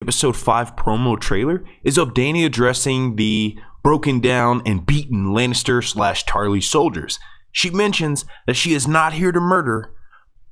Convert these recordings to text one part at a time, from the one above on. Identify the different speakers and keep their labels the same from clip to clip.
Speaker 1: Episode 5 promo trailer is of Dany addressing the broken down and beaten Lannister/Tarly soldiers. She mentions that she is not here to murder,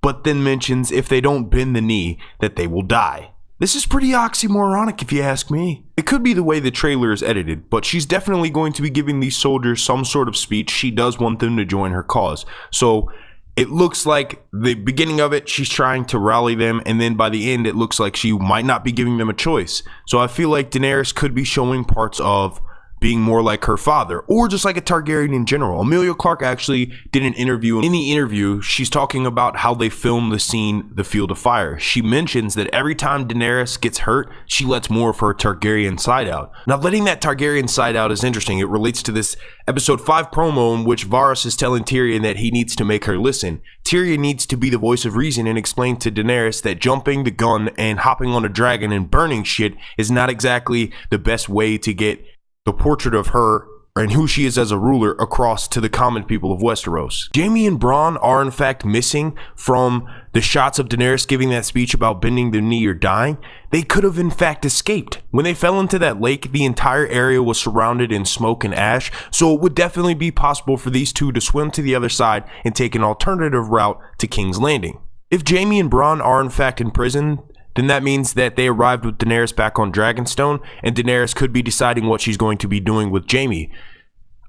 Speaker 1: but then mentions if they don't bend the knee that they will die. This is pretty oxymoronic if you ask me. It could be the way the trailer is edited, but she's definitely going to be giving these soldiers some sort of speech. She does want them to join her cause. So it looks like the beginning of it, she's trying to rally them, and then by the end, it looks like she might not be giving them a choice. So I feel like Daenerys could be showing parts of being more like her father, or just like a Targaryen in general. Emilia Clarke actually did an interview. In the interview, she's talking about how they filmed the scene, The Field of Fire. She mentions that every time Daenerys gets hurt, she lets more of her Targaryen side out. Now, letting that Targaryen side out is interesting. It relates to this episode 5 promo in which Varys is telling Tyrion that he needs to make her listen. Tyrion needs to be the voice of reason and explain to Daenerys that jumping the gun and hopping on a dragon and burning shit is not exactly the best way to get the portrait of her and who she is as a ruler across to the common people of Westeros. Jaime and Bronn are in fact missing from the shots of Daenerys giving that speech about bending the knee or dying. They could have in fact escaped. When they fell into that lake, the entire area was surrounded in smoke and ash, so it would definitely be possible for these two to swim to the other side and take an alternative route to King's Landing. If Jaime and Bronn are in fact in prison, then that means that they arrived with Daenerys back on Dragonstone, and Daenerys could be deciding what she's going to be doing with Jaime.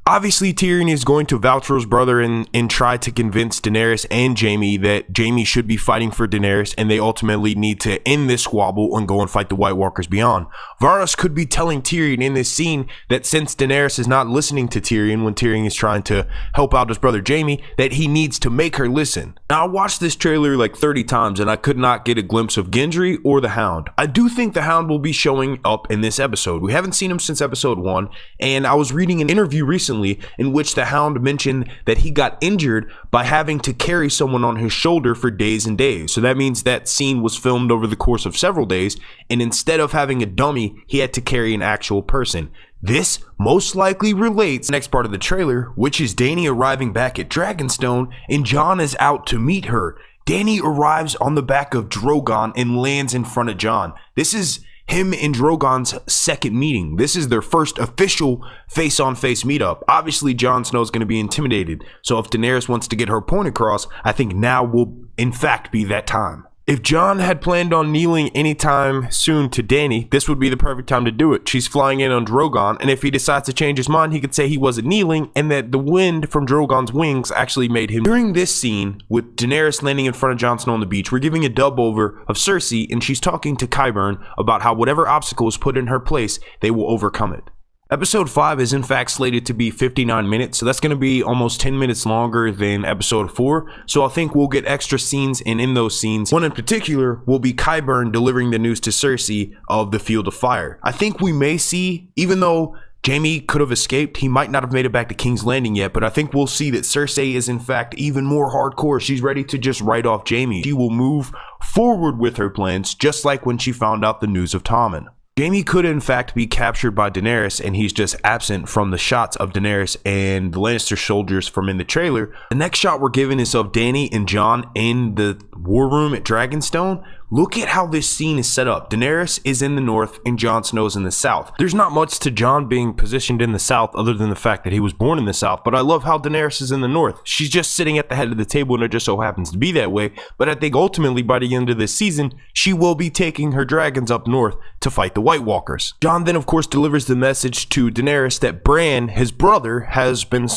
Speaker 1: Obviously, Tyrion is going to vouch for his brother and try to convince Daenerys and Jaime that Jaime should be fighting for Daenerys, and they ultimately need to end this squabble and go and fight the White Walkers beyond. Varys could be telling Tyrion in this scene that since Daenerys is not listening to Tyrion when Tyrion is trying to help out his brother Jaime, that he needs to make her listen. Now, I watched this trailer like 30 times and I could not get a glimpse of Gendry or the Hound. I do think the Hound will be showing up in this episode. We haven't seen him since episode 1, and I was reading an interview recently in which the Hound mentioned that he got injured by having to carry someone on his shoulder for days and days. So that means that scene was filmed over the course of several days, and instead of having a dummy, he had to carry an actual person. This most likely relates to the next part of the trailer, which is Dany arriving back at Dragonstone and Jon is out to meet her. Dany arrives on the back of Drogon and lands in front of Jon. This is him and Drogon's second meeting. This is their first official face-on-face meetup. Obviously, Jon Snow is going to be intimidated. So if Daenerys wants to get her point across, I think now will in fact be that time. If Jon had planned on kneeling anytime soon to Dany, this would be the perfect time to do it. She's flying in on Drogon, and if he decides to change his mind, he could say he wasn't kneeling and that the wind from Drogon's wings actually made him. During this scene, with Daenerys landing in front of Jon Snow on the beach, we're giving a dub over of Cersei, and she's talking to Qyburn about how whatever obstacle is put in her place, they will overcome it. Episode 5 is in fact slated to be 59 minutes, so that's going to be almost 10 minutes longer than episode 4, so I think we'll get extra scenes, and in those scenes, one in particular will be Qyburn delivering the news to Cersei of the Field of Fire. I think we may see, even though Jaime could have escaped, he might not have made it back to King's Landing yet, but I think we'll see that Cersei is in fact even more hardcore. She's ready to just write off Jaime. She will move forward with her plans, just like when she found out the news of Tommen. Jaime could in fact be captured by Daenerys, and he's just absent from the shots of Daenerys and the Lannister soldiers from in the trailer. The next shot we're given is of Dany and Jon in the war room at Dragonstone. Look at how this scene is set up. Daenerys is in the north and Jon Snow's in the south. There's not much to Jon being positioned in the south other than the fact that he was born in the south, but I love how Daenerys is in the north. She's just sitting at the head of the table and it just so happens to be that way, but I think ultimately by the end of this season, she will be taking her dragons up north to fight the White Walkers. Jon then of course delivers the message to Daenerys that Bran, his brother, has been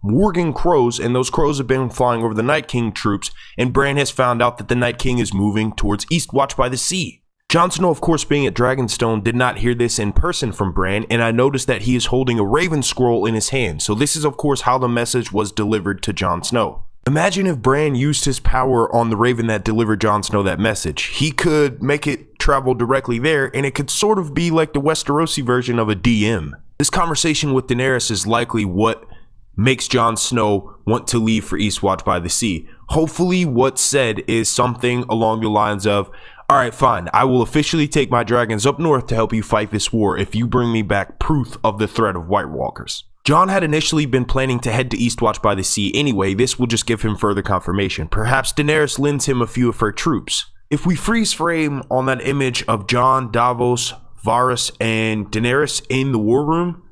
Speaker 1: warging crows, and those crows have been flying over the Night King troops, and Bran has found out that the Night King is moving towards Eastwatch by the sea. Jon Snow, of course, being at Dragonstone, did not hear this in person from Bran, and I noticed that he is holding a raven scroll in his hand, so this is of course how the message was delivered to Jon Snow. Imagine if Bran used his power on the raven that delivered Jon Snow that message. He could make it travel directly there, and it could sort of be like the Westerosi version of a DM. This conversation with Daenerys is likely what makes Jon Snow want to leave for Eastwatch by the sea. Hopefully what's said is something along the lines of, alright fine, I will officially take my dragons up north to help you fight this war if you bring me back proof of the threat of White Walkers. Jon had initially been planning to head to Eastwatch by the sea anyway. This will just give him further confirmation. Perhaps Daenerys lends him a few of her troops. If we freeze frame on that image of Jon, Davos, Varys, and Daenerys in the war room,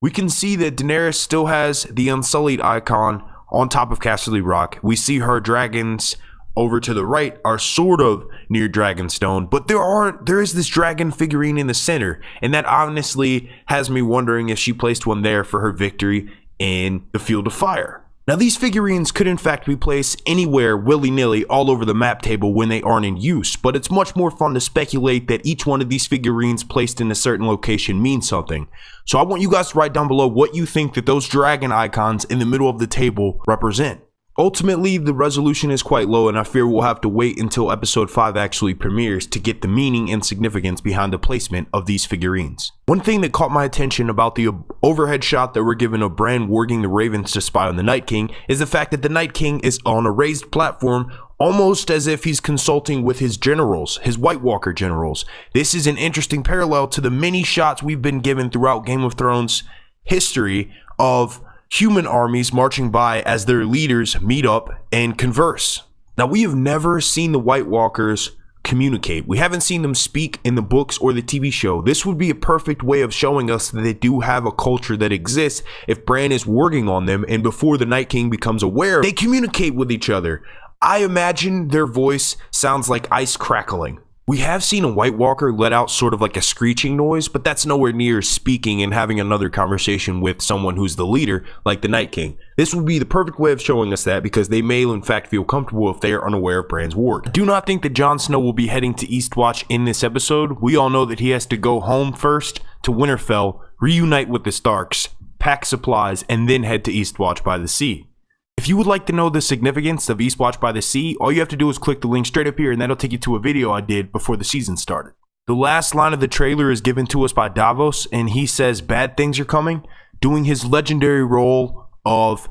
Speaker 1: we can see that Daenerys still has the Unsullied icon on top of Casterly Rock. We see her dragons over to the right are sort of near Dragonstone, but there is this dragon figurine in the center, and that honestly has me wondering if she placed one there for her victory in the Field of Fire. Now, these figurines could in fact be placed anywhere willy-nilly all over the map table when they aren't in use, but it's much more fun to speculate that each one of these figurines placed in a certain location means something. So I want you guys to write down below what you think that those dragon icons in the middle of the table represent. Ultimately, the resolution is quite low, and I fear we'll have to wait until episode 5 actually premieres to get the meaning and significance behind the placement of these figurines. One thing that caught my attention about the overhead shot that we're given of Bran warging the ravens to spy on the Night King is the fact that the Night King is on a raised platform, almost as if he's consulting with his generals, his White Walker generals. This is an interesting parallel to the many shots we've been given throughout Game of Thrones history of human armies marching by as their leaders meet up and converse. Now, we have never seen the White Walkers communicate. We haven't seen them speak in the books or the TV show. This would be a perfect way of showing us that they do have a culture that exists if Bran is working on them, and before the Night King becomes aware, they communicate with each other. I imagine their voice sounds like ice crackling. We have seen a White Walker let out sort of like a screeching noise, but that's nowhere near speaking and having another conversation with someone who's the leader, like the Night King. This would be the perfect way of showing us that, because they may in fact feel comfortable if they are unaware of Bran's warg. I do not think that Jon Snow will be heading to Eastwatch in this episode. We all know that he has to go home first to Winterfell, reunite with the Starks, pack supplies, and then head to Eastwatch by the Sea. If you would like to know the significance of Eastwatch by the Sea, all you have to do is click the link straight up here, and that'll take you to a video I did before the season started. The last line of the trailer is given to us by Davos, and he says bad things are coming, doing his legendary role of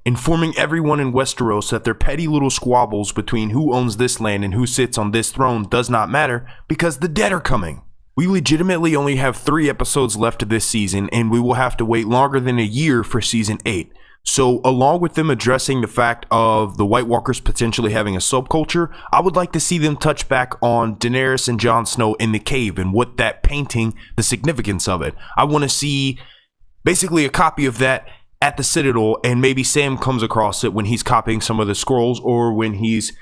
Speaker 1: informing everyone in Westeros that their petty little squabbles between who owns this land and who sits on this throne does not matter, because the dead are coming. We legitimately only have 3 episodes left of this season, and we will have to wait longer than a year for season 8. So along with them addressing the fact of the White Walkers potentially having a subculture, I would like to see them touch back on Daenerys and Jon Snow in the cave and what that painting, the significance of it. I want to see basically a copy of that at the Citadel, and maybe Sam comes across it when he's copying some of the scrolls or when he's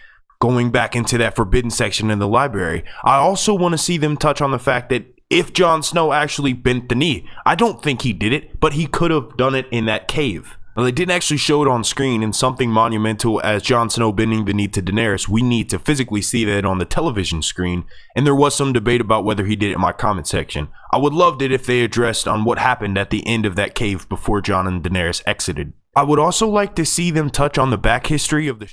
Speaker 1: going back into that forbidden section in the library. I also want to see them touch on the fact that if Jon Snow actually bent the knee, I don't think he did it, but he could have done it in that cave. Now, they didn't actually show it on screen, and something monumental as Jon Snow bending the knee to Daenerys, we need to physically see that on the television screen, and there was some debate about whether he did it in my comment section. I would loved it if they addressed on what happened at the end of that cave before Jon and Daenerys exited. I would also like to see them touch on the back history of the